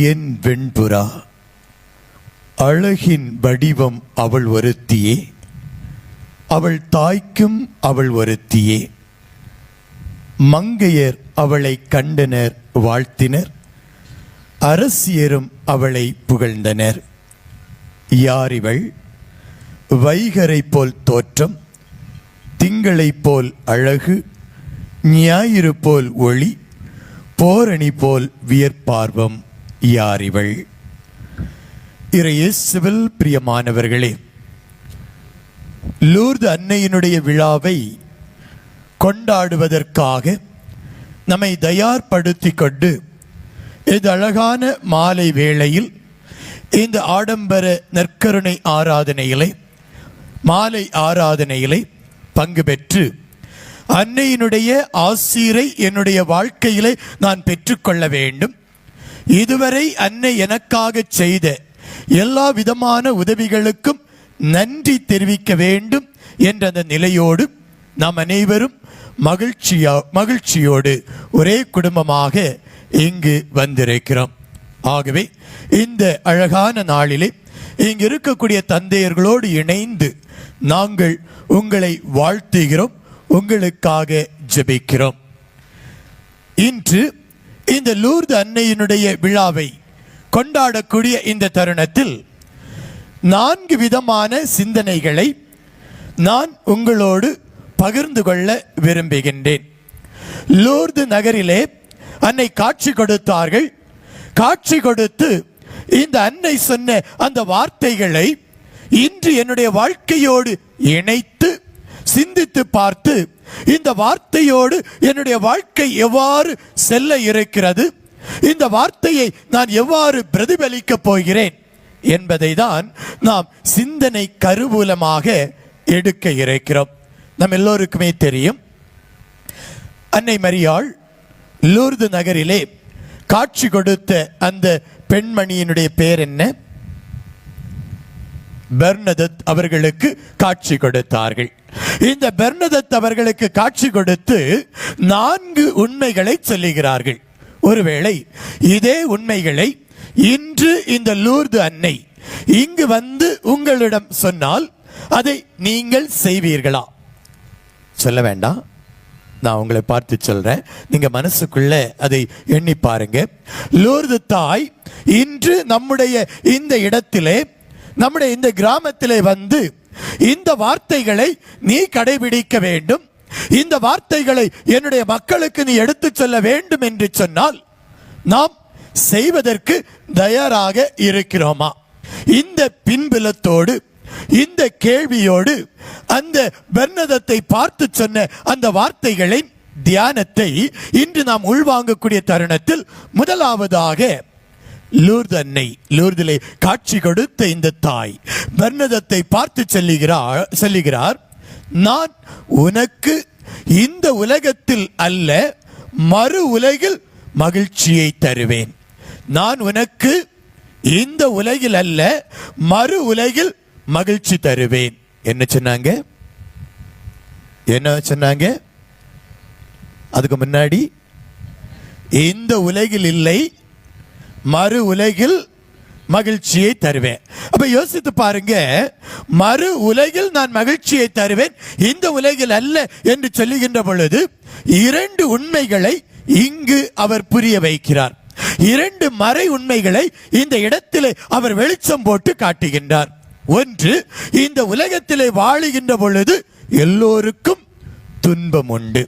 என் வெண்புறா, அழகின் வடிவம் அவள் ஒருத்தியே, அவள் தாய்க்கும் அவள் ஒருத்தியே. மங்கையர் அவளை கண்டனர், வாழ்த்தினர், அரசியரும் அவளை புகழ்ந்தனர். யாரிவள்? வைகரை போல் தோற்றம், திங்களை போல் அழகு, ஞாயிறு போல் ஒளி, போரணி போல் வியற்பார்வம். யாரிவள்? இயேசுவில் பிரியமானவர்களே, லூர்து அன்னையினுடைய விழாவை கொண்டாடுவதற்காக நம்மை தயார்படுத்திக் கொண்டு இந்த அழகான மாலை வேளையில் இந்த ஆடம்பர நற்கருணை ஆராதனையிலே, மாலை ஆராதனையிலே பங்கு பெற்று அன்னையினுடைய ஆசீரை என்னுடைய வாழ்க்கையிலே நான் பெற்றுக்கொள்ள வேண்டும், இதுவரை அன்னை எனக்காக செய்த எல்லா விதமான உதவிகளுக்கும் நன்றி தெரிவிக்க வேண்டும் என்ற அந்த நிலையோடு நாம் அனைவரும் மகிழ்ச்சியோடு ஒரே குடும்பமாக இங்கு வந்திருக்கிறோம். ஆகவே இந்த அழகான நாளிலே இங்கு இருக்கக்கூடிய தந்தையர்களோடு இணைந்து நாங்கள் உங்களை வாழ்த்துகிறோம், உங்களுக்காக ஜெபிக்கிறோம். இன்று இந்த லூர்து அன்னையினுடைய விழாவை கொண்டாடக்கூடிய இந்த தருணத்தில் 4 விதமான சிந்தனைகளை நான் உங்களோடு பகிர்ந்து கொள்ள விரும்புகின்றேன். லூர்து நகரிலே அன்னை காட்சி கொடுத்தார்கள். காட்சி கொடுத்து இந்த அன்னை சொன்ன அந்த வார்த்தைகளை இன்று என்னுடைய வாழ்க்கையோடு இணைத்து சிந்தித்து பார்த்து, இந்த வார்த்தையோடு என்னுடைய வாழ்க்கை எவ்வாறு செல்ல இருக்கிறது, இந்த வார்த்தையை நான் எவ்வாறு பிரதிபலிக்கப் போகிறேன் என்பதை தான் நாம் சிந்தனை கருவூலமாக எடுக்க இருக்கிறோம். நம் எல்லோருக்குமே தெரியும், அன்னை மரியாள் லூர்து நகரிலே காட்சி கொடுத்த அந்த பெண்மணியினுடைய பெயர் என்ன? பெர்னதத் அவர்களுக்கு காட்சி கொடுத்தார்கள். இந்த பெர்னதத் அவர்களுக்கு காட்சி கொடுத்து 4 உண்மைகளை சொல்லுகிறார்கள். ஒருவேளை இதே உண்மைகளை இன்று இந்த லூர்து அன்னை இங்கு வந்து உங்களிடம் சொன்னால் அதை நீங்கள் செய்வீர்களா? சொல்ல வேண்டாம், நான் உங்களை பார்த்து சொல்றேன், நீங்க மனசுக்குள்ள அதை எண்ணி பாருங்க. லூர்து தாய் இன்று நம்முடைய இந்த இடத்திலே, நம்முடைய இந்த கிராமத்திலே வந்து இந்த வார்த்தைகளை நீ கடைபிடிக்க வேண்டும், இந்த வார்த்தைகளை என்னுடைய மக்களுக்கு நீ எடுத்து சொல்ல வேண்டும் என்று சொன்னால் நாம் செய்வதற்கு தயாராக இருக்கிறோமா? இந்த பின்புலத்தோடு, இந்த கேள்வியோடு அந்த பெர்னதத்தை பார்த்து சொன்ன அந்த வார்த்தைகளின் தியானத்தை இன்று நாம் உள்வாங்கக்கூடிய தருணத்தில் முதலாவதாக லூர்து அன்னை, லூர்திலே காட்சி கொடுத்த இந்த தாய் பெர்னதத்தை பார்த்து சொல்லுகிறார், நான் உனக்கு இந்த உலகத்தில் அல்ல மறு உலகில் மகிழ்ச்சியை தருவேன். நான் உனக்கு இந்த உலகில் அல்ல மறு உலகில் மகிழ்ச்சி தருவேன். என்ன சொன்னாங்க? என்ன சொன்னாங்க? அதுக்கு முன்னாடி இந்த உலகில் இல்லை, மறு உலகில் மகிழ்ச்சியை தருவேன். அப்ப யோசித்து பாருங்க, மறு உலகில் நான் மகிழ்ச்சியை தருவேன், இந்த உலகில் அல்ல என்று சொல்லுகின்ற பொழுது 2 உண்மைகளை இங்கு அவர் புரிய வைக்கிறார். 2 மறை உண்மைகளை இந்த இடத்திலே அவர் வெளிச்சம் போட்டு காட்டுகின்றார். ஒன்று, இந்த உலகத்திலே வாழுகின்ற பொழுது எல்லோருக்கும் துன்பம் உண்டு.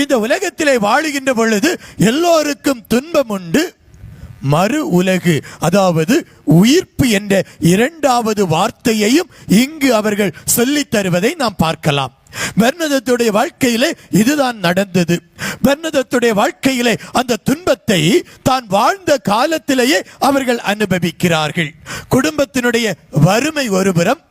இந்த உலகத்திலே வாழுகின்ற பொழுது எல்லோருக்கும் துன்பம் உண்டு. மறு உலகு, அதாவது உயிர்ப்பு என்ற 2வது வார்த்தையையும் இங்கு அவர்கள் சொல்லித் தருவதை நாம் பார்க்கலாம். பெர்னதத்துடைய வாழ்க்கையிலே இதுதான் நடந்தது. பெர்னதத்துடைய வாழ்க்கையிலே அந்த துன்பத்தை தான் வாழ்ந்த காலத்திலேயே அவர்கள் அனுபவிக்கிறார்கள். குடும்பத்தினுடைய வறுமை ஒருபுறம்,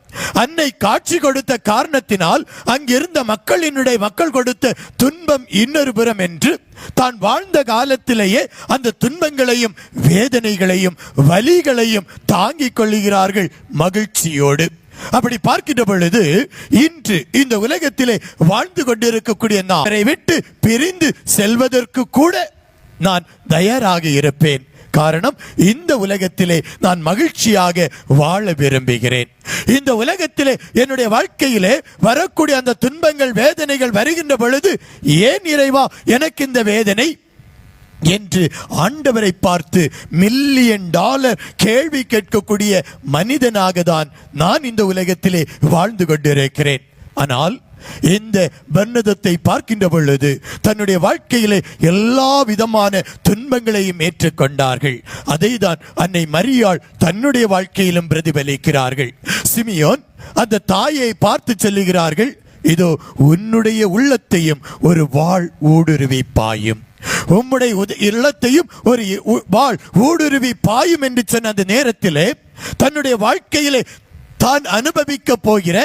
அன்னை காட்சி கொடுத்த காரணத்தினால் அங்கிருந்த மக்கள் கொடுத்த துன்பம் இன்னொரு புறம் என்று தான் வாழ்ந்த காலத்திலேயே அந்த துன்பங்களையும் வேதனைகளையும் வலிகளையும் தாங்கிக் கொள்ளுகிறார்கள் மகிழ்ச்சியோடு. அப்படி பார்க்கின்ற பொழுது இன்று இந்த உலகத்திலே வாழ்ந்து கொண்டிருக்கக்கூடிய நான் விட்டு பிரிந்து செல்வதற்கு கூட நான் தயாராக இருப்பேன். காரணம், இந்த உலகத்திலே நான் மகிழ்ச்சியாக வாழ விரும்புகிறேன். இந்த உலகத்திலே என்னுடைய வாழ்க்கையிலே வரக்கூடிய அந்த துன்பங்கள், வேதனைகள் வருகின்ற பொழுது, ஏன் இறைவா எனக்கு இந்த வேதனை என்று ஆண்டவரை பார்த்து $1,000,000 கேள்வி கேட்கக்கூடிய மனிதனாக தான் நான் இந்த உலகத்திலே வாழ்ந்து கொண்டிருக்கிறேன். ஆனால் இந்த பெர்னதத்தை பார்க்கின்ற பொழுது தன்னுடைய வாழ்க்கையிலே எல்லா விதமான துன்பங்களையும் ஏற்றுக்கொண்டார்கள். அதை தான் அன்னை மரியாள் தன்னுடைய வாழ்க்கையிலும் பிரதிபலிக்கிறார்கள். சிமியோன் அந்த தாயை பார்த்து சொல்லுகிறார்கள், இதோ உன்னுடைய உள்ளத்தையும் ஒரு வாள் ஊடுருவி பாயும், உம்முடைய இல்லத்தையும் ஒரு வாள் ஊடுருவி பாயும் என்று சொன்ன அந்த நேரத்திலே தன்னுடைய வாழ்க்கையிலே தான் அனுபவிக்க போகிற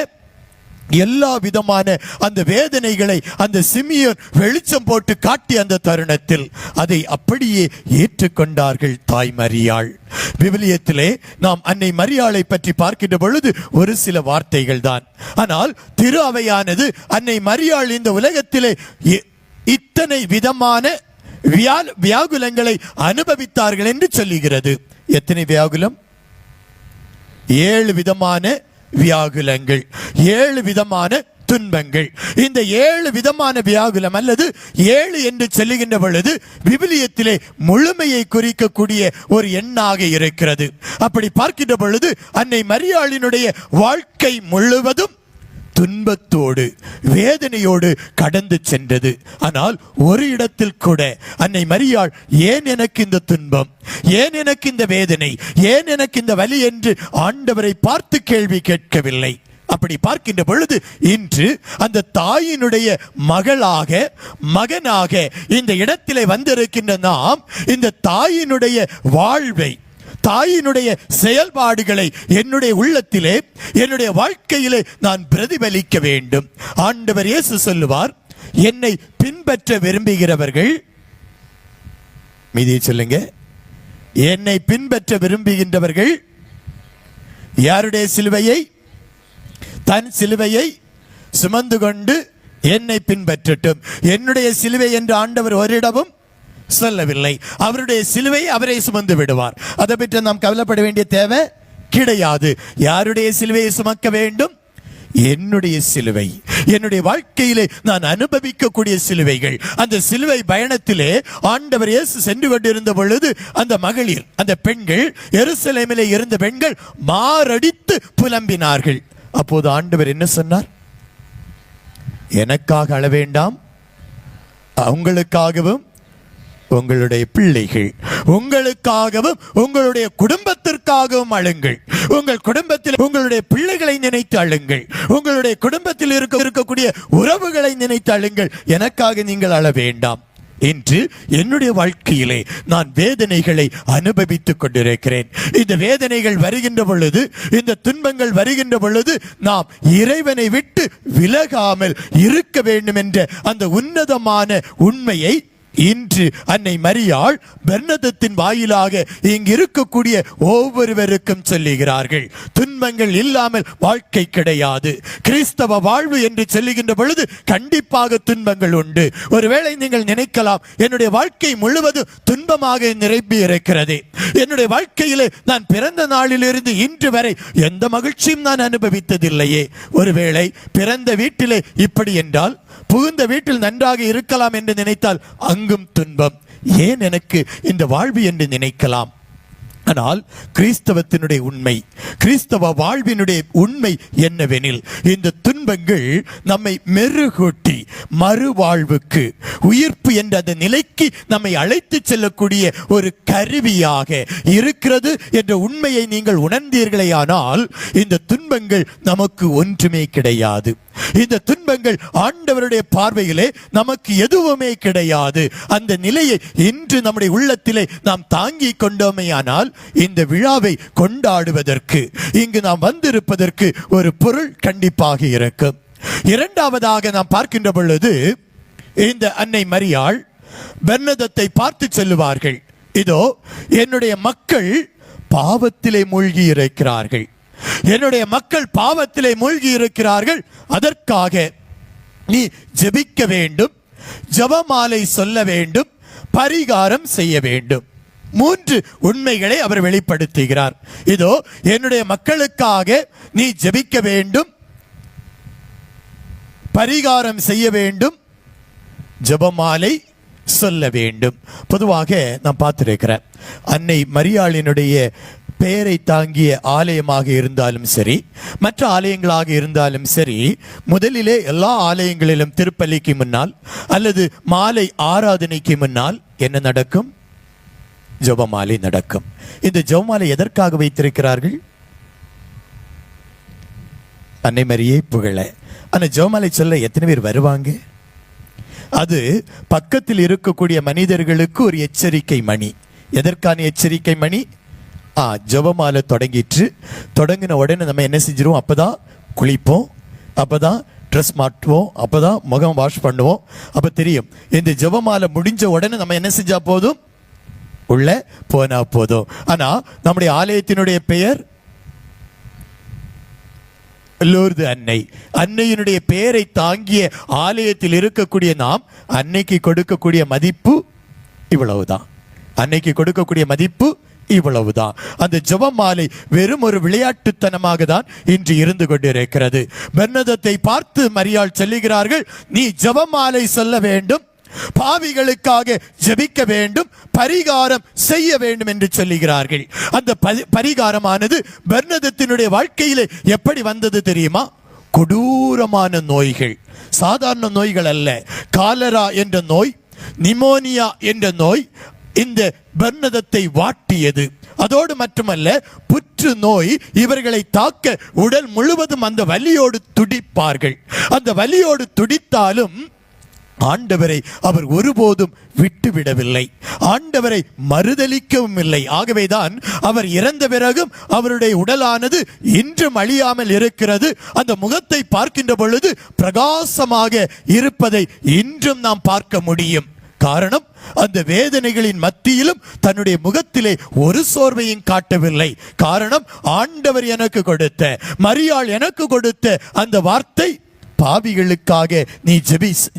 எல்லா விதமான அந்த வேதனைகளை அந்த சிமியோன் வெளிச்சம் போட்டு காட்டிய அந்த தருணத்தில் அதை அப்படியே ஏற்றுக்கொண்டார்கள் தாய் மரியாள். விவிலியத்திலே நாம் அன்னை மரியாளை பற்றி பார்க்கின்ற பொழுது ஒரு சில வார்த்தைகள் தான். ஆனால் திரு அவையானது அன்னை மரியாள் இந்த உலகத்திலே இத்தனை விதமான வியாகுலங்களை அனுபவித்தார்கள் என்று சொல்லுகிறது. எத்தனை வியாகுலம்? 7 விதமான வியாகுலங்கள், 7 விதமான துன்பங்கள். இந்த 7 விதமான வியாகுலம் அல்லது 7 என்று சொல்லுகின்ற பொழுது விவிலியத்திலே முழுமையை குறிக்கக்கூடிய ஒரு எண்ணாக இருக்கிறது. அப்படி பார்க்கின்ற பொழுது அன்னை மரியாளினுடைய வாழ்க்கை முழுவதும் துன்பத்தோடு வேதனையோடு கடந்து சென்றது. ஆனால் ஒரு இடத்தில் கூட அன்னை மரியாள் ஏன் எனக்கு இந்த துன்பம், ஏன் எனக்கு இந்த வேதனை, ஏன் எனக்கு இந்த வலி என்று ஆண்டவரை பார்த்து கேள்வி கேட்கவில்லை. அப்படி பார்க்கின்ற பொழுது இன்று அந்த தாயினுடைய மகளாக, மகனாக இந்த இடத்திலே வந்திருக்கின்ற நாம் இந்த தாயினுடைய வாழ்வை, தாயினுடைய செயல்பாடுகளை என்னுடைய உள்ளத்திலே, என்னுடைய வாழ்க்கையிலே நான் பிரதிபலிக்க வேண்டும். ஆண்டவர் இயேசு சொல்லுவார், என்னை பின்பற்ற விரும்புகிறவர்கள், மீதி சொல்லுங்க, என்னை பின்பற்ற விரும்புகின்றவர்கள் யாருடைய சிலுவையை, தன் சிலுவையை சுமந்து கொண்டு என்னை பின்பற்றட்டும். என்னுடைய சிலுவை என்று ஆண்டவர் ஓரிடமும் சொல்லவில்லை. அவருடைய சிலுவை அவரை சுமந்து விடுவார். அதை பற்றி நாம் கவலைப்பட வேண்டிய தேவை கிடையாது. யாருடைய சிலுவையை சுமக்க வேண்டும்? என்னுடைய சிலுவை, என்னுடைய வாழ்க்கையிலே நான் அனுபவிக்கக்கூடிய சிலுவைகள். அந்த சிலுவை பயணத்திலே ஆண்டவர் இயேசு சென்று கொண்டிருந்த பொழுது அந்த மகளிர், அந்த பெண்கள், எருசலேமிலே இருந்த பெண்கள் மாரடித்து புலம்பினார்கள். அப்போது ஆண்டவர் என்ன சொன்னார்? எனக்காக அழ வேண்டாம், அவங்களுக்காகவும் உங்களுடைய பிள்ளைகள், உங்களுக்காகவும் உங்களுடைய குடும்பத்திற்காகவும் அழுங்கள். உங்கள் குடும்பத்தில் உங்களுடைய பிள்ளைகளை நினைத்து அழுங்கள். உங்களுடைய குடும்பத்தில் இருக்கக்கூடிய உறவுகளை நினைத்து அழுங்கள். எனக்காக நீங்கள் அழ வேண்டாம். இன்று என்னுடைய வாழ்க்கையிலே நான் வேதனைகளை அனுபவித்துக் கொண்டிருக்கிறேன். இந்த வேதனைகள் வருகின்ற பொழுது, இந்த துன்பங்கள் வருகின்ற பொழுது நாம் இறைவனை விட்டு விலகாமல் இருக்க வேண்டும் என்ற அந்த உன்னதமான உண்மையை இன்று அன்னை மரியாள் பெர்னதத்தின் வாயிலாக இங்கு இருக்கக்கூடிய ஒவ்வொருவருக்கும் சொல்லுகிறார்கள். துன்பங்கள் இல்லாமல் வாழ்க்கை கிடையாது. கிறிஸ்தவ வாழ்வு என்று சொல்லுகின்ற பொழுது கண்டிப்பாக துன்பங்கள் உண்டு. ஒருவேளை நீங்கள் நினைக்கலாம், என்னுடைய வாழ்க்கை முழுவதும் துன்பமாக நிரம்பி இருக்கிறது, என்னுடைய வாழ்க்கையிலே நான் பிறந்த நாளிலிருந்து இன்று வரை எந்த மகிழ்ச்சியும் நான் அனுபவித்ததில்லையே. ஒருவேளை பிறந்த வீட்டிலே இப்படி என்றால் புகுந்த வீட்டில் நன்றாக இருக்கலாம் என்று நினைத்தால் அங்கும் துன்பம். ஏன் எனக்கு இந்த வாழ்வு என்று நினைக்கலாம். ஆனால் கிறிஸ்தவத்தினுடைய உண்மை, கிறிஸ்தவ வாழ்வினுடைய உண்மை என்னவெனில், இந்த துன்பங்கள் நம்மை மெருகூட்டி மறுவாழ்வுக்கு, உயிர்ப்பு என்ற அந்த நிலைக்கு நம்மை அழைத்து செல்லக்கூடிய ஒரு கருவியாக இருக்கிறது என்ற உண்மையை நீங்கள் உணர்ந்தீர்களேயானால் இந்த துன்பங்கள் நமக்கு ஒன்றுமே கிடையாது. இந்த துன்பங்கள் ஆண்டவருடைய பார்வையிலே நமக்கு எதுவுமே கிடையாது. அந்த நிலையை இன்று நம்முடைய உள்ளத்திலே நாம் தாங்கிக் கொண்டோமேயானால் இந்த விழாவை கொண்டாடுவதற்கு, இங்கு நாம் வந்திருப்பதற்கு ஒரு பொருள் கண்டிப்பாக இருக்கும். இரண்டாவதாக நாம் பார்க்கின்ற பொழுது இந்த அன்னை மரியாள் பெர்னதத்தை பார்த்து சொல்லுவார்கள், இதோ என்னுடைய மக்கள் பாவத்திலே மூழ்கி இருக்கிறார்கள், என்னுடைய மக்கள் பாவத்திலே மூழ்கி இருக்கிறார்கள், அதற்காக நீ ஜெபிக்க வேண்டும், ஜெபமாலை சொல்ல வேண்டும், பரிகாரம் செய்ய வேண்டும். 3 உண்மைகளை அவர் வெளிப்படுத்துகிறார். இதோ என்னுடைய மக்களுக்காக நீ ஜெபிக்க வேண்டும், பரிகாரம் செய்ய வேண்டும், ஜெபமாலை சொல்ல வேண்டும். பொதுவாக நான் பார்த்திருக்கிறேன், அன்னை மரியாளினுடைய பெயரை தாங்கிய ஆலயமாக இருந்தாலும் சரி, மற்ற ஆலயங்களாக இருந்தாலும் சரி, முதலிலே எல்லா ஆலயங்களிலும் திருப்பலிக்கு முன்னால் அல்லது மாலை ஆராதனைக்கு முன்னால் என்ன நடக்கும்? ஜெபமாலை நடக்கும். இந்த ஜெபமாலை எதற்காக வைத்திருக்கிறார்கள்? அன்னை மரியை புகழ. ஆனா ஜெபமாலை சொல்ல எத்தனை பேர் வருவாங்க? அது பக்கத்தில் இருக்கக்கூடிய மனிதர்களுக்கு ஒரு எச்சரிக்கை மணி. எதற்கான எச்சரிக்கை மணி? ஜெபமாலை தொடங்கின உடனே நம்ம என்ன செஞ்சிருவோம்? அப்பதான் குளிப்போம், அப்பதான் ட்ரெஸ் மாற்றுவோம், அப்பதான் முகம் வாஷ் பண்ணுவோம். அப்ப தெரியும் இந்த ஜெபமாலை முடிஞ்ச உடனே நம்ம என்ன செஞ்சா போதும்? உள்ள போனா போதும். ஆனா நம்முடைய ஆலயத்தினுடைய பெயர் லூர்து அன்னை. அன்னையினுடைய பெயரை தாங்கிய ஆலயத்தில் இருக்கக்கூடிய நாம் அன்னைக்கு கொடுக்கக்கூடிய மதிப்பு இவ்வளவுதான். அன்னைக்கு கொடுக்கக்கூடிய மதிப்பு இவ்வளவுதான். அந்த ஜெபமாலை வெறும் ஒரு விளையாட்டுத்தனமாக தான் இன்று இருந்து கொண்டிருக்கிறது. பெர்னதத்தை பார்த்து மரியாள் சொல்லுகிறார்கள், நீ ஜெபமாலை சொல்ல வேண்டும், பாவிகளுக்காக ஜெபிக்க வேண்டும், பரிகாரம் செய்ய வேண்டும் என்று சொல்லுகிறார்கள். அந்த பரிகாரமானது பெர்னதத்தினுடைய வாழ்க்கையிலே எப்படி வந்தது தெரியுமா? கொடூரமான நோய்கள், சாதாரண நோய்கள் அல்ல. காலரா என்ற நோய், நிமோனியா என்ற நோய் இந்த பெர்னதத்தை வாட்டியது. அதோடு மட்டுமல்ல, புற்று நோய் இவர்களை தாக்க உடல் முழுவதும் அந்த வலியோடு துடிப்பார்கள். அந்த வலியோடு துடித்தாலும் ஆண்டவரை அவர் ஒருபோதும் விட்டுவிடவில்லை, ஆண்டவரை மறுதலிக்கவும் இல்லை. ஆகவேதான் அவர் இறந்த பிறகும் அவருடைய உடலானது இன்றும் அழியாமல் இருக்கிறது. அந்த முகத்தை பார்க்கின்ற பொழுது பிரகாசமாக இருப்பதை இன்றும் நாம் பார்க்க முடியும். காரணம், அந்த வேதனைகளின் மத்தியிலும் தன்னுடைய முகத்திலே ஒரு சோர்வையும் காட்டவில்லை. காரணம், ஆண்டவர் எனக்கு கொடுத்த, மரியாள் எனக்கு கொடுத்த அந்த வார்த்தை, பாவிகளுக்காக நீ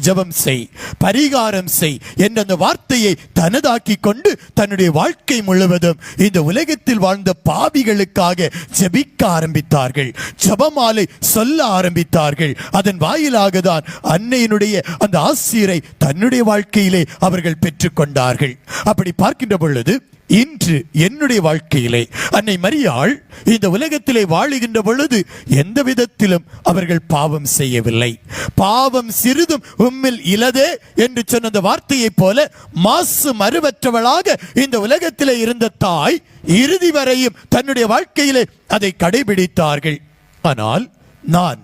ஜெபம் செய், பரிகாரம் செய் என்ற அந்த வார்த்தையை தனதாக்கி கொண்டு தன்னுடைய வாழ்க்கை முழுவதும் இந்த உலகத்தில் வாழ்ந்த பாவிகளுக்காக ஜெபிக்க ஆரம்பித்தார்கள், ஜெபமாலை சொல்ல ஆரம்பித்தார்கள். அதன் வாயிலாக தான் அன்னையினுடைய அந்த ஆசீரை தன்னுடைய வாழ்க்கையிலே அவர்கள் பெற்றுக்கொண்டார்கள். அப்படி பார்க்கின்ற பொழுது இன்று என்னுடைய வாழ்க்கையிலே அன்னை மரியாள் இந்த உலகத்திலே வாழுகின்ற பொழுது எந்த விதத்திலும் அவர்கள் பாவம் செய்யவில்லை. பாவம் சிறிதும் உம்மில் இலதே என்று சொன்ன அந்த வார்த்தையைப் போல மாசு மறுவற்றவளாக இந்த உலகத்திலே இருந்த தாய் இறுதி வரையும் தன்னுடைய வாழ்க்கையிலே அதை கடைபிடித்தார்கள். ஆனால் நான்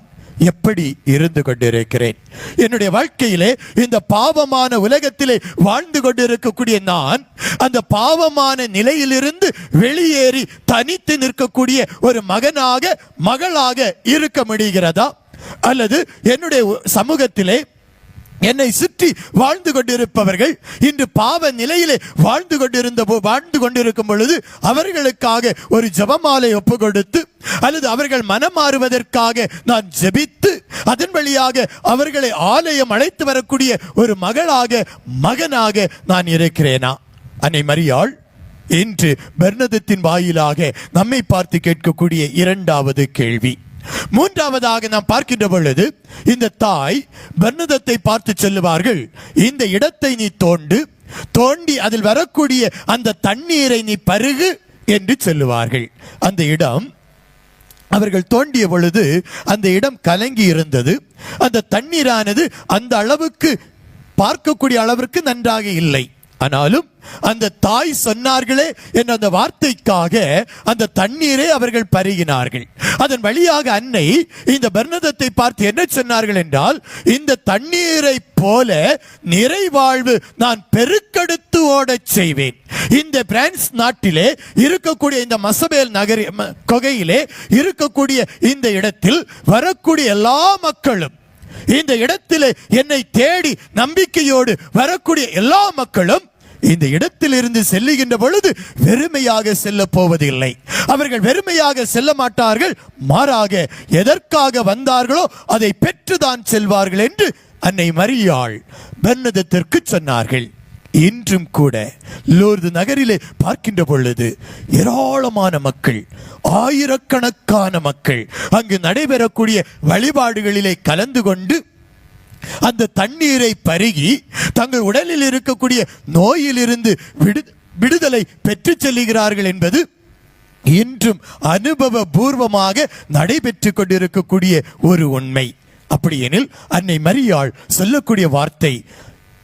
எப்படி இருந்து கொண்டிருக்கிறேன்? என்னுடைய வாழ்க்கையிலே இந்த பாவமான உலகத்திலே வாழ்ந்து கொண்டிருக்கக்கூடிய நான் அந்த பாவமான நிலையிலிருந்து வெளியேறி தனித்து நிற்கக்கூடிய ஒரு மகனாக, மகளாக இருக்க முடிகிறதா? அல்லது என்னுடைய சமூகத்திலே என்னை சுற்றி வாழ்ந்து கொண்டிருப்பவர்கள் இன்று பாவ நிலையிலே வாழ்ந்து கொண்டிருக்கும் பொழுது அவர்களுக்காக ஒரு ஜெபமாலை ஒப்பு கொடுத்து அல்லது அவர்கள் மனம் மாறுவதற்காக நான் ஜெபித்து அதன் வழியாக அவர்களை ஆலயம் அழைத்து வரக்கூடிய ஒரு மகளாக, மகனாக நான் இருக்கிறேனா? அன்னை மரியாள் இன்று பெர்னதத்தின் வாயிலாக நம்மை பார்த்து கேட்கக்கூடிய இரண்டாவது கேள்வி. மூன்றாவதாக நாம் பார்க்கின்ற பொழுது இந்த தாய் பெர்னதத்தை பார்த்து சொல்லுவார்கள், இந்த இடத்தை நீ தோண்டி அதில் வரக்கூடிய அந்த தண்ணீரை நீ பருகு என்று சொல்லுவார்கள். அந்த இடம் அவர்கள் தோண்டிய பொழுது அந்த இடம் கலங்கி இருந்தது. அந்த தண்ணீரானது அந்த அளவுக்கு, பார்க்கக்கூடிய அளவிற்கு நன்றாக இல்லை. ஆனாலும் அந்த தாய் சொன்னார்களே என்ற அந்த வார்த்தைக்காக அந்த தண்ணீரை அவர்கள் பருகினார்கள். அதன் வழியாக அன்னை இந்த பெர்னதத்தை பார்த்து என்ன சொன்னார்கள் என்றால், இந்த தண்ணீரை போல நிறைவாழ்வு நான் பெருக்கெடுத்து ஓடச் செய்வேன். இந்த பிரான்ஸ் நாட்டிலே இருக்கக்கூடிய இந்த மசபேல் நகர கொகையிலே இருக்கக்கூடிய இந்த இடத்தில் வரக்கூடிய எல்லா மக்களும், இந்த இடத்திலே என்னை தேடி நம்பிக்கையோடு வரக்கூடிய எல்லா மக்களும் இந்த இடத்தில் இருந்து செல்லுகின்ற பொழுது வெறுமையாக செல்ல போவதில்லை. அவர்கள் வெறுமையாக செல்ல மாட்டார்கள், மாறாக எதற்காக வந்தார்களோ அதை பெற்றுதான் செல்வார்கள் என்று அன்னை மரியாள் பெர்னதத்திற்கு சொன்னார்கள். இன்றும் கூட லூர்து நகரிலே பார்க்கின்ற பொழுது ஏராளமான மக்கள், ஆயிரக்கணக்கான மக்கள் அங்கு நடைபெறக்கூடிய வழிபாடுகளிலே கலந்து கொண்டு அந்த தண்ணீரை பருகி தங்கள் உடலில் இருக்கக்கூடிய நோயிலிருந்து விடுதலை பெற்று செல்லுகிறார்கள் என்பது இன்றும் அனுபவ பூர்வமாக நடைபெற்று கொண்டிருக்கக்கூடிய ஒரு உண்மை. அப்படியெனில் அன்னை மரியாள் சொல்லக்கூடிய வார்த்தை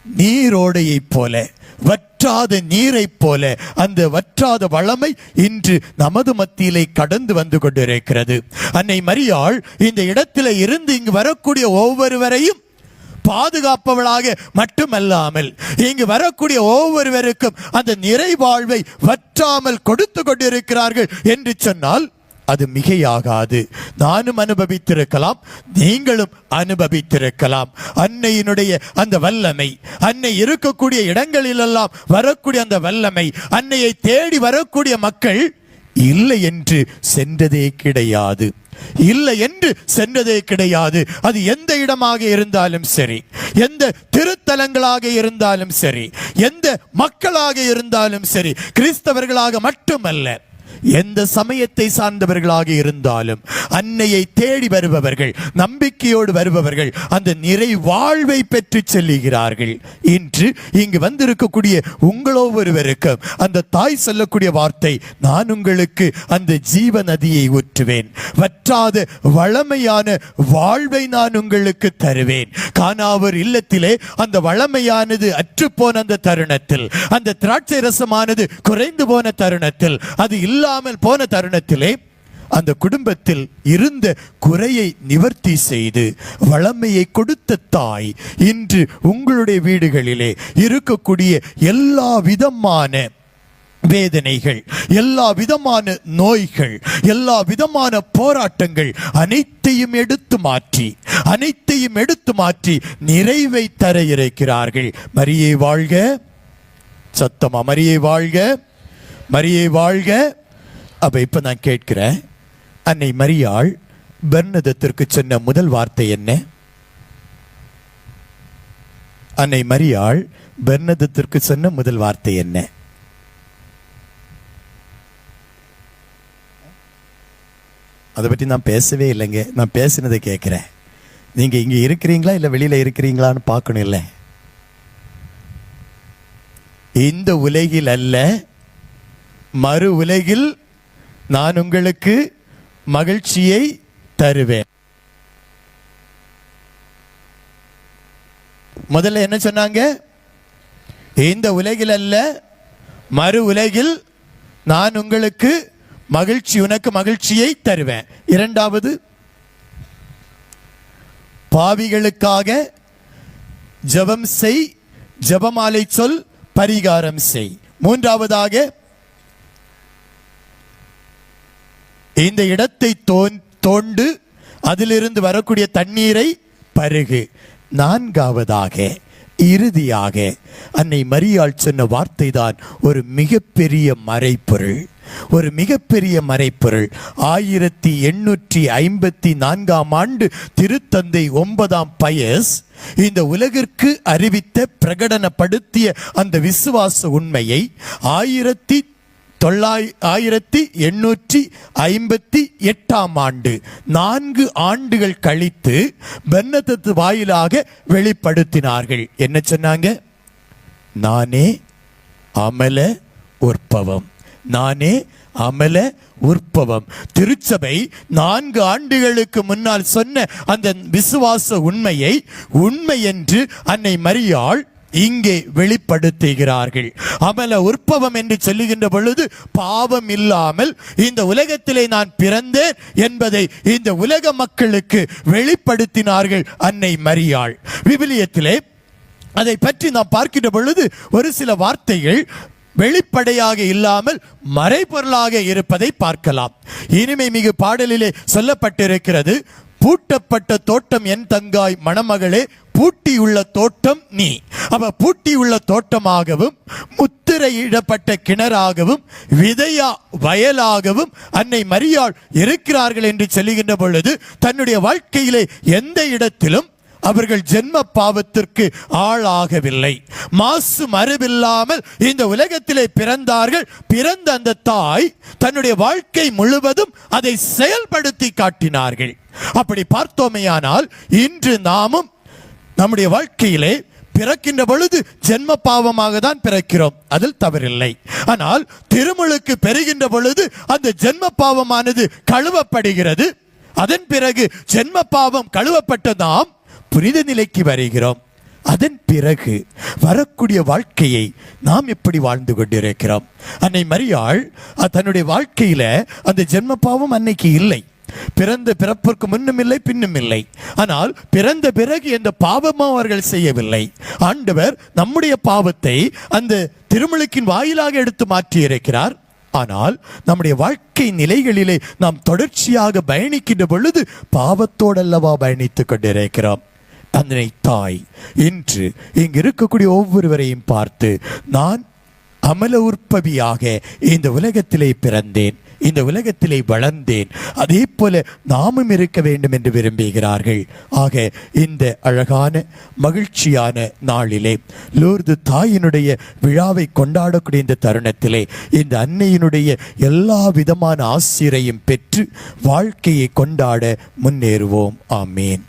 நீரோடையைப் போல, வற்றாத நீரைப் போல அந்த வற்றாத வளமை இன்று நமது மத்தியிலே கடந்து வந்து கொண்டிருக்கிறது. அன்னை மரியாள் இந்த இடத்திலே இருந்து இங்கு வரக்கூடிய ஒவ்வொருவரையும் பாதுகாப்பவளாக மட்டுமல்லாமல் இங்கு வரக்கூடிய ஒவ்வொருவருக்கும் அந்த நிறைவாழ்வை வற்றாமல் கொடுத்து கொண்டிருக்கிறார்கள் என்று சொன்னால் அது மிகையாகாது. நானும் அனுபவித்திருக்கலாம், நீங்களும் அனுபவித்திருக்கலாம். அன்னையினுடைய அந்த வல்லமை, அன்னை இருக்கக்கூடிய இடங்களிலெல்லாம் வரக்கூடிய அந்த வல்லமை, அன்னையை தேடி வரக்கூடிய மக்கள் இல்லை என்று சென்றதே கிடையாது, இல்லை என்று சென்றதே கிடையாது. அது எந்த இடமாக இருந்தாலும் சரி, எந்த திருத்தலங்களாக இருந்தாலும் சரி, எந்த மக்களாக இருந்தாலும் சரி, கிறிஸ்தவர்களாக மட்டுமல்ல, எந்த சமயத்தை சார்ந்தவர்களாக இருந்தாலும் அன்னையை தேடி வருபவர்கள், நம்பிக்கையோடு வருபவர்கள் அந்த நிறை வாழ்வை பெற்று செல்லுகிறார்கள். இன்று இங்கு வந்திருக்கக்கூடிய உங்களோ ஒருவருக்கு அந்த தாய் சொல்லக்கூடிய வார்த்தை, நான் உங்களுக்கு அந்த ஜீவ நதியை ஊற்றுவேன், வற்றாத வளமையான வாழ்வை நான் உங்களுக்கு தருவேன். கானாவூர் இல்லத்திலே அந்த வளமையானது அற்றுப்போன அந்த தருணத்தில், அந்த திராட்சை ரசமானது குறைந்து போன தருணத்தில், அது இல்லாமல் போன தருணத்திலே அந்த குடும்பத்தில் இருந்த குறையை நிவர்த்தி செய்து வளமையை கொடுத்த தாய் இன்று உங்களுடைய வீடுகளிலே இருக்கக்கூடிய எல்லா விதமான வேதனைகள், எல்லா விதமான நோய்கள், எல்லா விதமான போராட்டங்கள் அனைத்தையும் எடுத்து மாற்றி நிறைவை தர இருக்கிறார்கள். மரியே வாழ்க, சத்தமா மரியே வாழ்க, மரியே வாழ்க. அப்ப இப்ப நான் கேட்கிறேன், அன்னை மரியாள் பெர்னதத்திற்கு சொன்ன முதல் வார்த்தை என்ன? அன்னை மரியாள் பெர்னதத்திற்கு சொன்ன முதல் வார்த்தை என்ன? அதை பற்றி நான் பேசவே இல்லைங்க. நான் பேசினதை கேட்கிறேன். நீங்க இங்க இருக்கிறீங்களா இல்ல வெளியில இருக்கிறீங்களான்னு பார்க்கணும். இல்லை, இந்த உலகில் அல்ல, மறு உலகில் நான் உங்களுக்கு மகிழ்ச்சியை தருவேன். முதல்ல என்ன சொன்னாங்க? இந்த உலகில் அல்ல, மறு உலகில் நான் உங்களுக்கு உனக்கு மகிழ்ச்சியை தருவேன். இரண்டாவது, பாவிகளுக்காக ஜெபம் செய், ஜெபமாலை சொல், பரிகாரம் செய். மூன்றாவதாக, இந்த இடத்தை தோண்டு அதிலிருந்து வரக்கூடிய தண்ணீரை பருகு. நான்காவதாக, இறுதியாக அன்னை மரியாள் சொன்ன வார்த்தை தான் ஒரு மிகப்பெரிய மறைப்பொருள். 1854 ஆண்டு திருத்தந்தை 9ஆம் பயஸ் இந்த உலகிற்கு அறிவித்த, பிரகடனப்படுத்திய அந்த விசுவாச உண்மையை 1858 ஆண்டு 4 ஆண்டுகள் கழித்து பெர்னதத்து வாயிலாக வெளிப்படுத்தினார்கள். என்ன சொன்னாங்க? நானே அமல உற்பவம், நானே அமல உற்பவம். திருச்சபை 4 ஆண்டுகளுக்கு முன்னால் சொன்ன அந்த விசுவாச உண்மையை உண்மை என்று அன்னை மரியாள் இங்கே வெளிப்படுத்துகிறார்கள். அமல உற்பவம் என்று சொல்லுகின்ற பொழுது பாவம் இல்லாமல் இந்த உலகத்திலே நான் பிறந்தேன் என்பதை இந்த உலக மக்களுக்கு வெளிப்படுத்தினார்கள் அன்னை மரியாள். விவிலியத்திலே அதை பற்றி நாம் பார்க்கின்ற பொழுது ஒரு சில வார்த்தைகள் வெளிப்படையாக இல்லாமல் மறைபொருளாக இருப்பதை பார்க்கலாம். இனிமை மிகு பாடலிலே சொல்லப்பட்டிருக்கிறது, பூட்டப்பட்ட தோட்டம் என் தங்காய் மணமகளே, பூட்டியுள்ள தோட்டம் நீ. அப்ப பூட்டியுள்ள தோட்டமாகவும், முத்திரையிடப்பட்ட கிணறாகவும், விதையா வயலாகவும் அன்னை மரியாள் இருக்கிறார்கள் என்று சொல்லுகின்ற பொழுது தன்னுடைய வாழ்க்கையிலே எந்த இடத்திலும் அவர்கள் ஜென்ம பாவத்திற்கு ஆளாகவில்லை. மாசு மறுவில்லாமல் இந்த உலகத்திலே பிறந்தார்கள். பிறந்த அந்த தாய் தன்னுடைய வாழ்க்கை முழுவதும் அதை செயல்படுத்தி காட்டினார்கள். அப்படி பார்த்தோமேயானால் இன்று நாமும் நம்முடைய வாழ்க்கையிலே பிறக்கின்ற பொழுது ஜென்ம பாவமாக தான் பிறக்கிறோம், அதில் தவறில்லை. ஆனால் திருமுழுக்கு பெறுகின்ற பொழுது அந்த ஜென்ம பாவமானது கழுவப்படுகிறது. அதன் பிறகு ஜென்ம பாவம் கழுவப்பட்ட நாம் புனித நிலைக்கு வருகிறோம். அதன் பிறகு வரக்கூடிய வாழ்க்கையை நாம் எப்படி வாழ்ந்து கொண்டிருக்கிறோம்? அன்னை மரியாள் தன்னுடைய வாழ்க்கையில அந்த ஜென்ம பாவம் அன்னைக்கு இல்லை. பிறந்த பிறப்பிற்கு முன்னும் இல்லை பின்னும் இல்லை. ஆனால் பிறந்த பிறகு எந்த பாவமும் அவர்கள் செய்யவில்லை. ஆண்டவர் நம்முடைய பாவத்தை அந்த திருமுழுக்கின் வாயிலாக எடுத்து மாற்றி இருக்கிறார். ஆனால் நம்முடைய வாழ்க்கை நிலைகளிலே நாம் தொடர்ச்சியாக பயணிக்கின்ற பொழுது பாவத்தோடல்லவா பயணித்துக் கொண்டிருக்கிறோம். அந்த தாய் இன்று இங்கு இருக்கக்கூடிய ஒவ்வொருவரையும் பார்த்து, நான் அமல உற்பவியாக இந்த உலகத்திலே பிறந்தேன், இந்த உலகத்திலே வளர்ந்தேன், அதே போல நாமும் இருக்க வேண்டும் என்று விரும்புகிறார்கள். ஆக இந்த அழகான மகிழ்ச்சியான நாளிலே லூர்து தாயினுடைய விழாவை கொண்டாடக்கூடிய இந்த தருணத்திலே இந்த அன்னையினுடைய எல்லா விதமான ஆசிரியையும் பெற்று வாழ்க்கையை கொண்டாட முன்னேறுவோம். ஆமீன்.